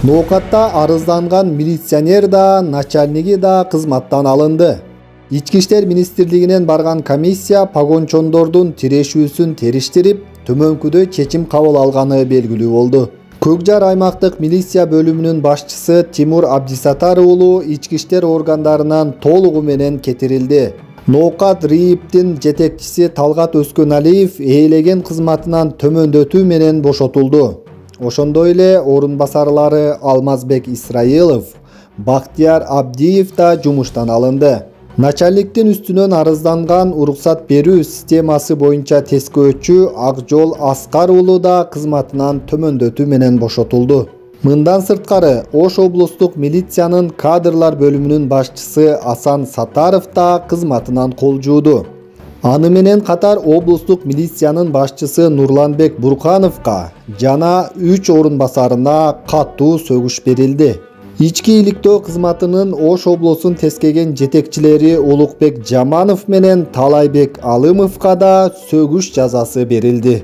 Ноокатта арызданган милиционер да, начальниги да кызматтан алынды. Ички иштер министрлигинен барган комиссия погончондордун тирешүүсүн териштирип, төмөнкүдөй чечим кабыл алганы белгилүү болду. Көкжар аймактык милиция бөлүмүнүн башчысы Тимур Абдисатар уулу ички иштер органдарынан толугу менен кетирилди. Ноокат РИИБтин жетекчиси Талгат Өскөналиев ээлеген кызматынан төмөндөтүү менен бошотулду. Ошондой эле орун басарлары Алмазбек Исраилов, Бактияр Абдиев да жумуштан алынды. Начальниктин үстүнөн арызданган уруксат берүү системасы боюнча тескөөчү Акжол Аскар уулу да кызматынан төмөндөтүү менен бошотулду. Мындан сырткары Ош облустук милициянын кадрлар бөлүмүнүн башчысы Асан Сатаров да кызматынан кол жууду. Аны менен катар облустук милициянын башчысы Нурланбек Буркановго жана 3 орун басарына катуу сөгүш берилди. Ички иликтөө кызматынын Ош облусун тескеген жетекчилери Улукбек Жаманов менен Талайбек Алымовго да сөгүш жазасы берилди.